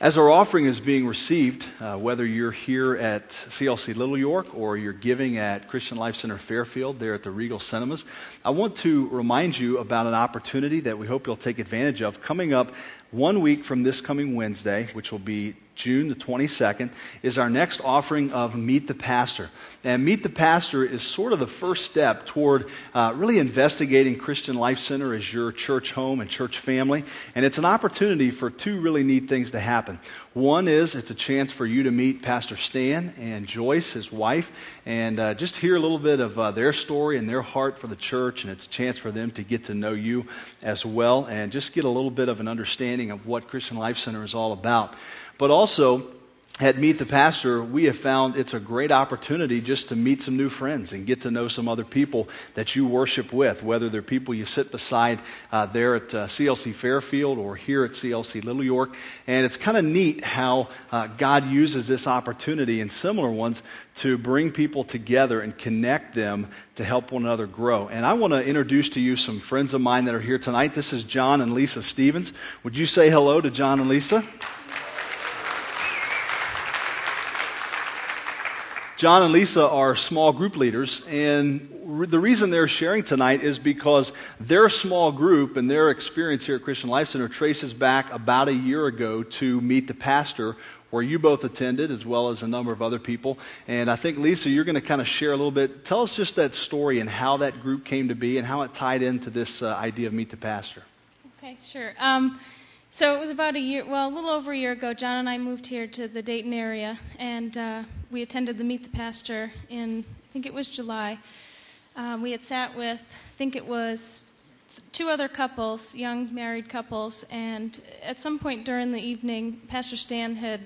As our offering is being received, whether you're here at CLC Little York or you're giving at Christian Life Center Fairfield there at the Regal Cinemas, I want to remind you about an opportunity that we hope you'll take advantage of coming up 1 week from this coming Wednesday, which will be June the 22nd, is our next offering of Meet the Pastor. And Meet the Pastor is sort of the first step toward really investigating Christian Life Center as your church home and church family. And it's an opportunity for two really neat things to happen. One is it's a chance for you to meet Pastor Stan and Joyce, his wife, and just hear a little bit of their story and their heart for the church. And it's a chance for them to get to know you as well and just get a little bit of an understanding of what Christian Life Center is all about. But also, at Meet the Pastor, we have found it's a great opportunity just to meet some new friends and get to know some other people that you worship with, whether they're people you sit beside there at CLC Fairfield or here at CLC Little York. And it's kind of neat how God uses this opportunity and similar ones to bring people together and connect them to help one another grow. And I want to introduce to you some friends of mine that are here tonight. This is Jon and Lisa Stevens. Would you say hello to Jon and Lisa? Jon and Lisa are small group leaders, and the reason they're sharing tonight is because their small group and their experience here at Christian Life Center traces back about a year ago to Meet the Pastor, where you both attended, as well as a number of other people. And I think, Lisa, you're going to kind of share a little bit. Tell us just that story and how that group came to be and how it tied into this idea of Meet the Pastor. Okay, sure. So it was about a little over a year ago, Jon and I moved here to the Dayton area, and we attended the Meet the Pastor in, I think it was July. We had sat with, I think it was two other couples, young married couples, and at some point during the evening, Pastor Stan had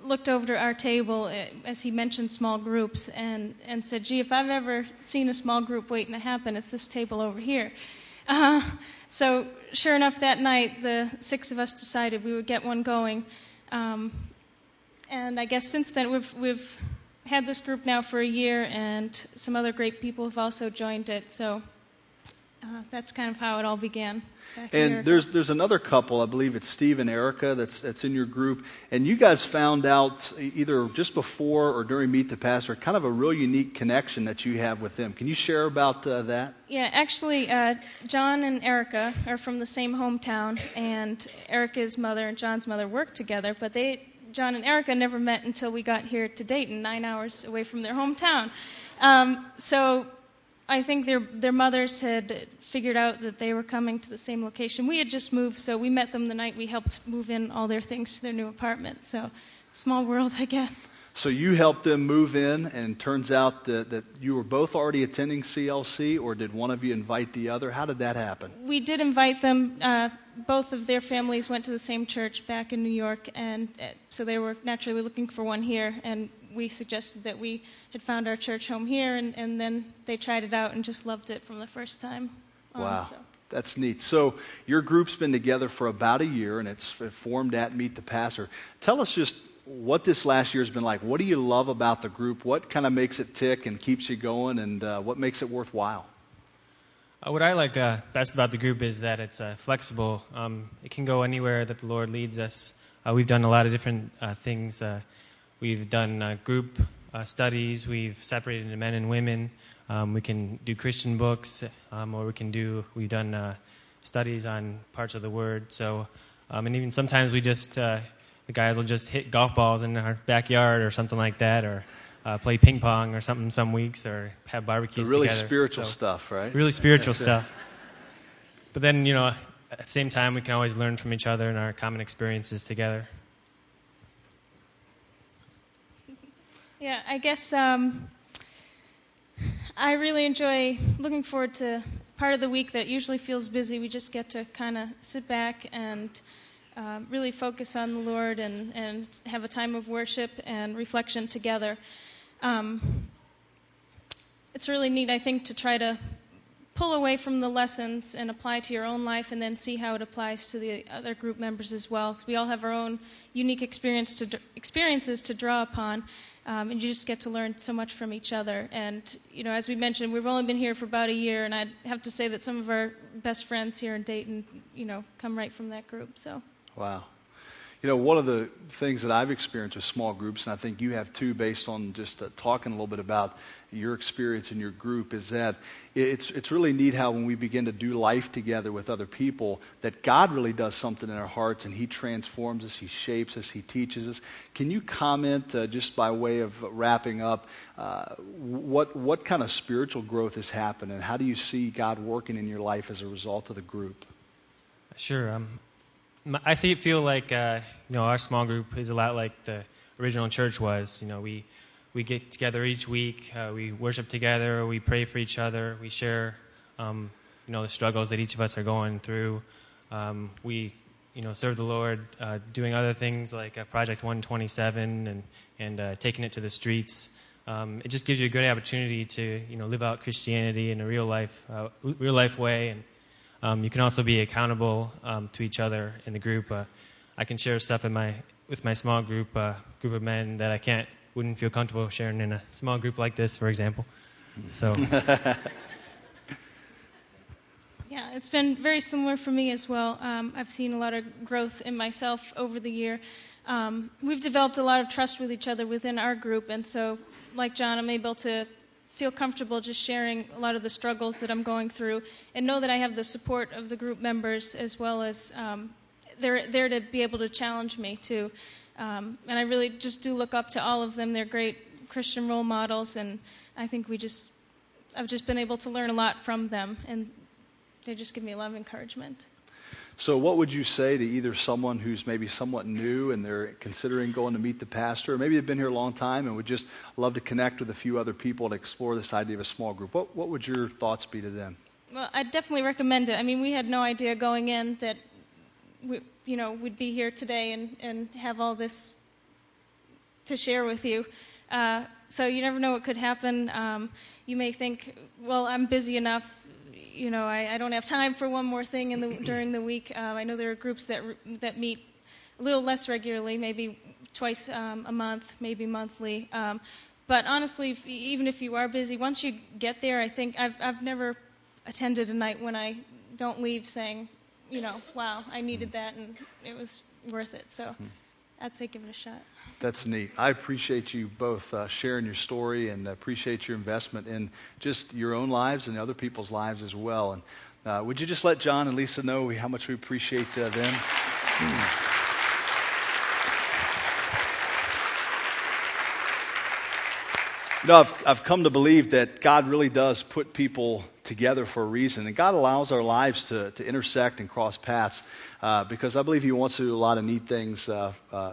looked over to our table as he mentioned small groups and said, gee, if I've ever seen a small group waiting to happen, it's this table over here. So sure enough, that night, the six of us decided we would get one going. And I guess since then, we've had this group now for a year, and some other great people have also joined it. So that's kind of how it all began. And there's another couple, I believe it's Steve and Erica, that's in your group. And you guys found out either just before or during Meet the Pastor, kind of a real unique connection that you have with them. Can you share about that? Yeah, actually, Jon and Erica are from the same hometown, and Erica's mother and Jon's mother worked together, but Jon and Erica never met until we got here to Dayton, 9 hours away from their hometown. So I think their mothers had figured out that they were coming to the same location. We had just moved, so we met them the night we helped move in all their things to their new apartment. So, small world, I guess. So you helped them move in, and turns out that you were both already attending CLC, or did one of you invite the other? How did that happen? We did invite them. Both of their families went to the same church back in New York, and so they were naturally looking for one here, and we suggested that we had found our church home here, and then they tried it out and just loved it from the first time on. Wow, So. That's neat. So your group's been together for about a year, and it's formed at Meet the Pastor. Tell us just what this last year has been like. What do you love about the group? What kind of makes it tick and keeps you going, and what makes it worthwhile? What I like best about the group is that it's flexible. It can go anywhere that the Lord leads us. We've done a lot of different things. We've done group studies. We've separated into men and women. We can do Christian books, or we've done studies on parts of the Word. So, and even sometimes we just, the guys will just hit golf balls in our backyard or something like that, or play ping pong or something some weeks, or have barbecues really together. Spiritual stuff, right? Really spiritual stuff. But then, at the same time, we can always learn from each other and our common experiences together. Yeah, I guess I really enjoy looking forward to part of the week that usually feels busy. We just get to kind of sit back and really focus on the Lord and have a time of worship and reflection together. It's really neat, I think, to try to pull away from the lessons and apply to your own life, and then see how it applies to the other group members as well. Because we all have our own unique experiences to draw upon, and you just get to learn so much from each other. And as we mentioned, we've only been here for about a year, and I'd have to say that some of our best friends here in Dayton, come right from that group. So. Wow. One of the things that I've experienced with small groups, and I think you have too, based on just talking a little bit about your experience in your group, is that it's really neat how when we begin to do life together with other people, that God really does something in our hearts, and He transforms us, He shapes us, He teaches us. Can you comment, just by way of wrapping up, what kind of spiritual growth has happened, and how do you see God working in your life as a result of the group? Sure. I feel like our small group is a lot like the original church was. We get together each week, we worship together, we pray for each other, we share the struggles that each of us are going through. We serve the Lord doing other things like Project 127 and taking it to the streets. It just gives you a good opportunity to live out Christianity in a real life way, and you can also be accountable to each other in the group. I can share stuff with my small group of men that I wouldn't feel comfortable sharing in a small group like this, for example. So, yeah, it's been very similar for me as well. I've seen a lot of growth in myself over the year. We've developed a lot of trust with each other within our group, and so, like Jon, I'm able to feel comfortable just sharing a lot of the struggles that I'm going through and know that I have the support of the group members, as well as they're there to be able to challenge me too. And I really just do look up to all of them. They're great Christian role models, and I think I've just been able to learn a lot from them, and they just give me a lot of encouragement. So what would you say to either someone who's maybe somewhat new and they're considering going to meet the pastor, or maybe they've been here a long time and would just love to connect with a few other people to explore this idea of a small group? What would your thoughts be to them? Well, I'd definitely recommend it. I mean, we had no idea going in that we'd be here today and have all this to share with you. So you never know what could happen. You may think, well, I'm busy enough. I don't have time for one more thing during the week. I know there are groups that meet a little less regularly, maybe twice a month, maybe monthly. But honestly, even if you are busy, once you get there, I think I've never attended a night when I don't leave saying, wow, I needed that and it was worth it. So I'd say give it a shot. That's neat. I appreciate you both sharing your story, and appreciate your investment in just your own lives and other people's lives as well. And would you just let Jon and Lisa know how much we appreciate them? I've come to believe that God really does put people together for a reason, and God allows our lives to intersect and cross paths because I believe He wants to do a lot of neat things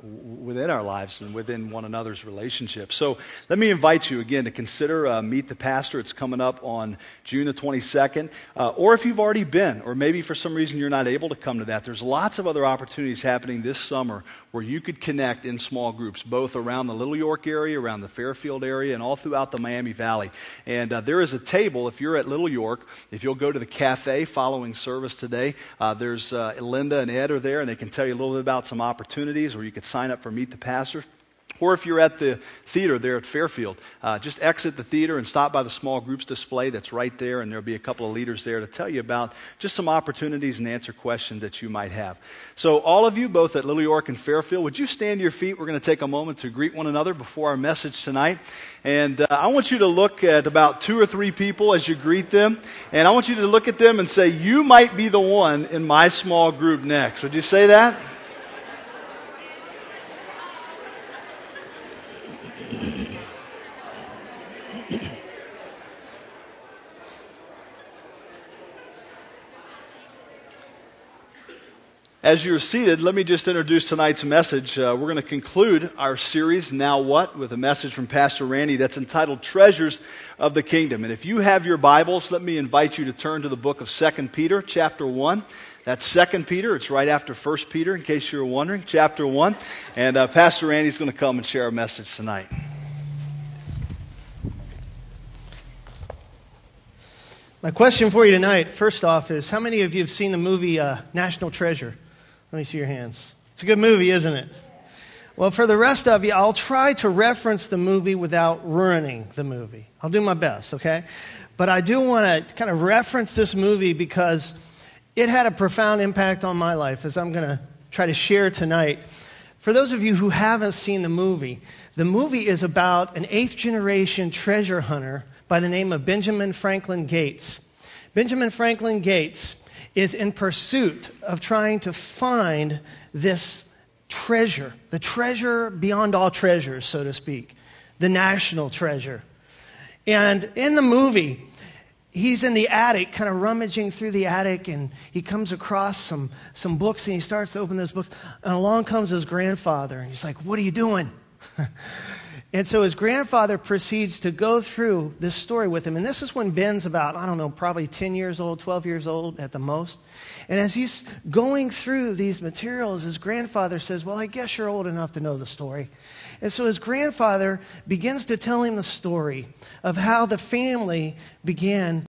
within our lives and within one another's relationships. So let me invite you again to consider Meet the Pastor. It's coming up on June the 22nd. Or if you've already been, or maybe for some reason you're not able to come to that, there's lots of other opportunities happening this summer where you could connect in small groups, both around the Little York area, around the Fairfield area, and all throughout the Miami Valley. And there is a table, if you're at Little York, if you'll go to the cafe following service today, there's Linda and Ed are there, and they can tell you a little bit about some opportunities, or you could sign up for Meet the Pastor. Or if you're at the theater there at Fairfield, just exit the theater and stop by the small groups display that's right there, and there'll be a couple of leaders there to tell you about just some opportunities and answer questions that you might have. So all of you, both at Little York and Fairfield, would you stand to your feet? We're going to take a moment to greet one another before our message tonight. And I want you to look at about 2 or 3 people as you greet them, and I want you to look at them and say, you might be the one in my small group next. Would you say that? As you're seated, let me just introduce tonight's message. We're going to conclude our series, Now What?, with a message from Pastor Randy that's entitled Treasures of the Kingdom. And if you have your Bibles, let me invite you to turn to the book of 2 Peter, chapter 1. That's 2 Peter. It's right after 1 Peter, in case you were wondering, chapter 1. And Pastor Randy's going to come and share our message tonight. My question for you tonight, first off, is how many of you have seen the movie National Treasure? Let me see your hands. It's a good movie, isn't it? Well, for the rest of you, I'll try to reference the movie without ruining the movie. I'll do my best, okay? But I do want to kind of reference this movie because it had a profound impact on my life, as I'm going to try to share tonight. For those of you who haven't seen the movie is about an 8th generation treasure hunter by the name of Benjamin Franklin Gates. Benjamin Franklin Gates is in pursuit of trying to find this treasure, the treasure beyond all treasures, so to speak, the national treasure. And in the movie, he's in the attic, kind of rummaging through the attic, and he comes across some books, and he starts to open those books. And along comes his grandfather, and he's like, "What are you doing?" And so his grandfather proceeds to go through this story with him. And this is when Ben's about, I don't know, probably 10 years old, 12 years old at the most. And as he's going through these materials, his grandfather says, "Well, I guess you're old enough to know the story." And so his grandfather begins to tell him the story of how the family began